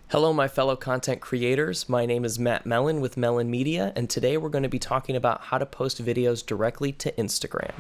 Hello, my fellow content creators. My name is Matt Mellon with Mellon Media, and today we're going to be talking about how to post videos directly to Instagram.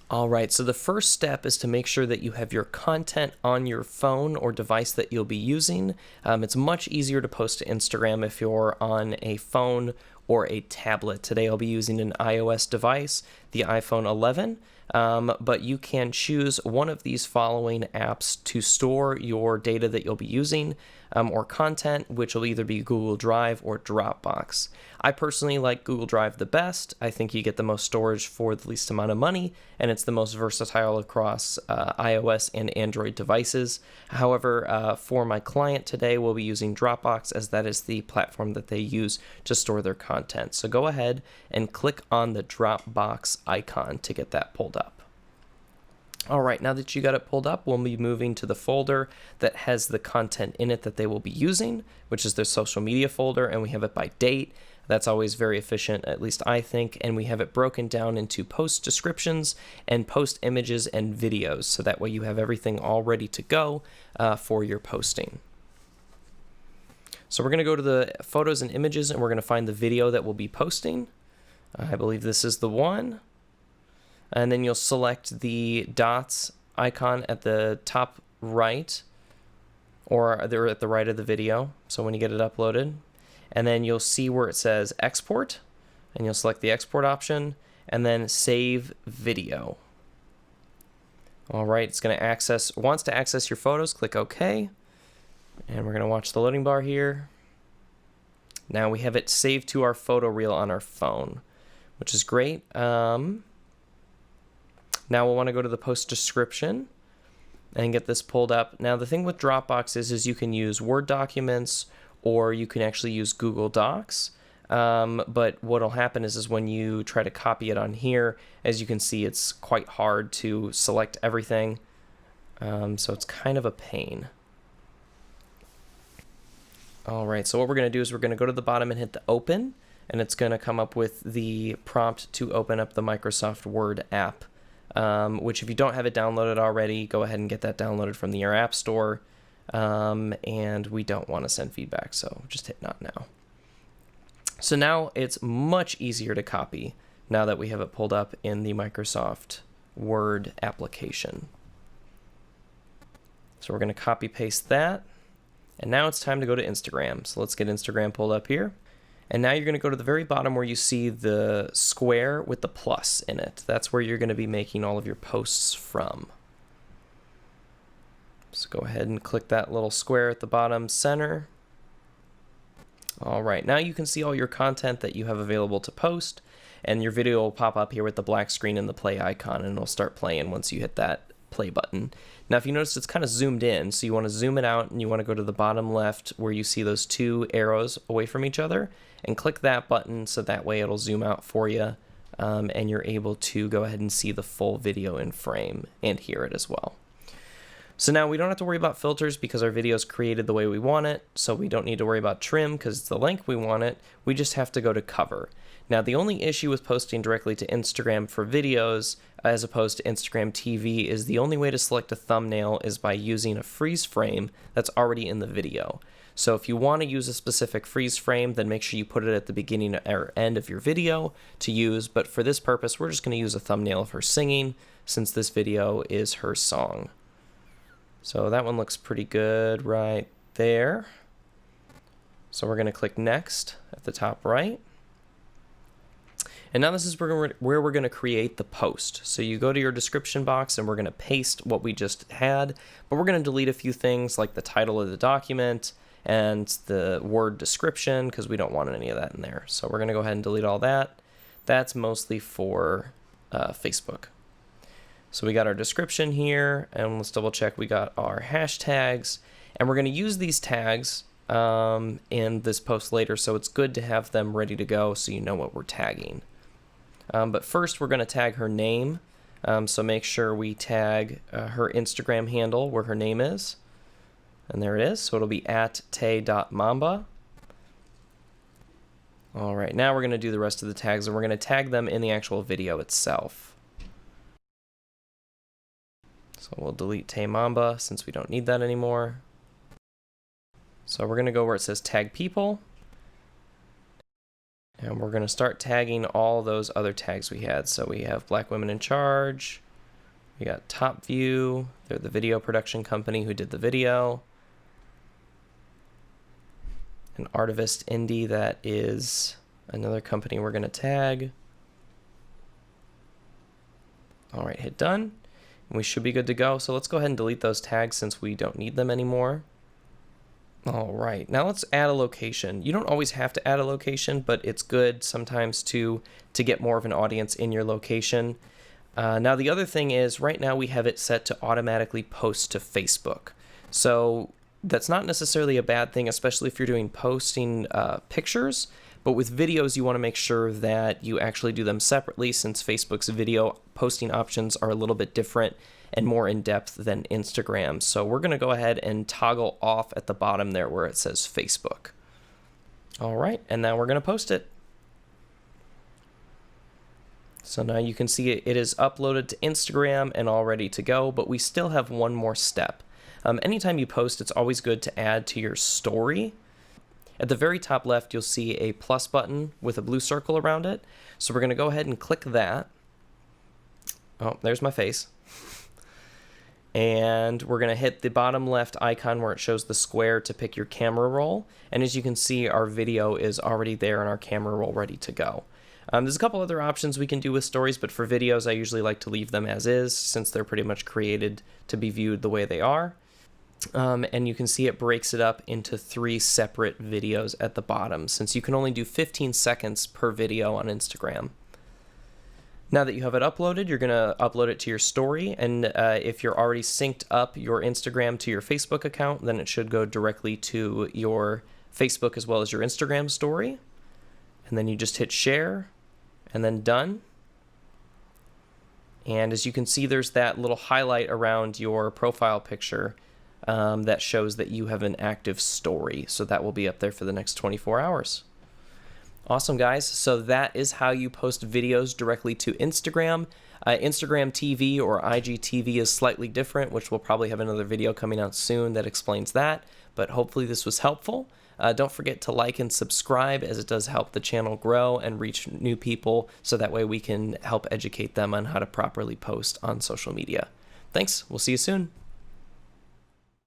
Alright, so the first step is to make sure that you have your content on your phone or device that you'll be using. It's much easier to post to Instagram if you're on a phone or a tablet. Today I'll be using an iOS device, the iPhone 11, but you can choose one of these following apps to store your data that you'll be using or content, which will either be Google Drive or Dropbox. I personally like Google Drive the best. I think you get the most storage for the least amount of money, and it's the most versatile across iOS and Android devices. However, for my client today, we'll be using Dropbox, as that is the platform that they use to store their content. So go ahead and click on the Dropbox icon to get that pulled up. All right, now that you got it pulled up, we'll be moving to the folder that has the content in it that they will be using, which is their social media folder, and we have it by date. That's always very efficient, at least I think, and we have it broken down into post descriptions and post images and videos, so that way you have everything all ready to go for your posting. So we're going to go to the photos and images, and we're going to find the video that we'll be posting. I believe this is the one. And then you'll select the dots icon at the top right, or they're at the right of the video, so when you get it uploaded. And then you'll see where it says export, and you'll select the export option, and then save video. All right, it's going to wants to access your photos, click OK. And we're going to watch the loading bar here. Now we have it saved to our photo reel on our phone, which is great. Now we'll want to go to the post description and get this pulled up. Now the thing with Dropbox is you can use Word documents or you can actually use Google Docs. But what'll happen is when you try to copy it on here, as you can see, it's quite hard to select everything. So it's kind of a pain. All right, so what we're going to do is we're going to go to the bottom and hit the open, and it's going to come up with the prompt to open up the Microsoft Word app. Which if you don't have it downloaded already, go ahead and get that downloaded from your App Store. And we don't want to send feedback, so just hit not now. So now it's much easier to copy now that we have it pulled up in the Microsoft Word application. So we're going to copy paste that. And now it's time to go to Instagram. So let's get Instagram pulled up here. And now you're going to go to the very bottom where you see the square with the plus in it. That's where you're going to be making all of your posts from. So go ahead and click that little square at the bottom center. All right, now you can see all your content that you have available to post, and your video will pop up here with the black screen and the play icon, and it'll start playing once you hit that play button. Now if you notice, it's kind of zoomed in, so you want to zoom it out and you want to go to the bottom left where you see those two arrows away from each other and click that button, so that way it'll zoom out for you and you're able to go ahead and see the full video in frame and hear it as well. So now we don't have to worry about filters because our video is created the way we want it, so we don't need to worry about trim because it's the length we want it. We just have to go to cover. Now the only issue with posting directly to Instagram for videos as opposed to Instagram TV is the only way to select a thumbnail is by using a freeze frame that's already in the video. So if you want to use a specific freeze frame, then make sure you put it at the beginning or end of your video to use, but for this purpose we're just going to use a thumbnail of her singing since this video is her song. So that one looks pretty good right there. So we're going to click next at the top right. And now this is where we're going to create the post. So you go to your description box and we're going to paste what we just had, but we're going to delete a few things like the title of the document and the word description because we don't want any of that in there. So we're going to go ahead and delete all that. That's mostly for Facebook. So we got our description here, and let's double check we got our hashtags, and we're going to use these tags in this post later, so it's good to have them ready to go so you know what we're tagging. But first we're going to tag her name, so make sure we tag her Instagram handle where her name is, and there it is, so it'll be @tay.mamba. All right, now we're going to do the rest of the tags, and we're going to tag them in the actual video itself. So we'll delete Tay Mamba since we don't need that anymore. So we're going to go where it says tag people. And we're going to start tagging all those other tags we had. So we have Black Women in Charge. We got Top View. They're the video production company who did the video. An Artivist Indie, that is another company we're going to tag. All right, hit done. And we should be good to go. So let's go ahead and delete those tags since we don't need them anymore. All right, now let's add a location. You don't always have to add a location, but it's good sometimes to get more of an audience in your location. Now the other thing is, right now we have it set to automatically post to Facebook. So that's not necessarily a bad thing, especially if you're doing posting pictures. But with videos, you want to make sure that you actually do them separately, since Facebook's video posting options are a little bit different and more in-depth than Instagram. So we're going to go ahead and toggle off at the bottom there where it says Facebook. All right, and now we're going to post it. So now you can see it is uploaded to Instagram and all ready to go, but we still have one more step. Anytime you post, it's always good to add to your story. At the very top left, you'll see a plus button with a blue circle around it. So we're going to go ahead and click that. Oh, there's my face. And we're going to hit the bottom left icon where it shows the square to pick your camera roll. And as you can see, our video is already there and our camera roll ready to go. There's a couple other options we can do with stories, but for videos, I usually like to leave them as is, since they're pretty much created to be viewed the way they are. And you can see it breaks it up into 3 separate videos at the bottom, since you can only do 15 seconds per video on Instagram. Now that you have it uploaded, you're going to upload it to your story, and if you're already synced up your Instagram to your Facebook account, then it should go directly to your Facebook as well as your Instagram story. And then you just hit share, and then done. And as you can see, there's that little highlight around your profile picture that shows that you have an active story. So that will be up there for the next 24 hours. Awesome, guys. So that is how you post videos directly to Instagram. Instagram TV or IGTV is slightly different, which we'll probably have another video coming out soon that explains that. But hopefully this was helpful. Don't forget to like and subscribe, as it does help the channel grow and reach new people, so that way we can help educate them on how to properly post on social media. Thanks. We'll see you soon.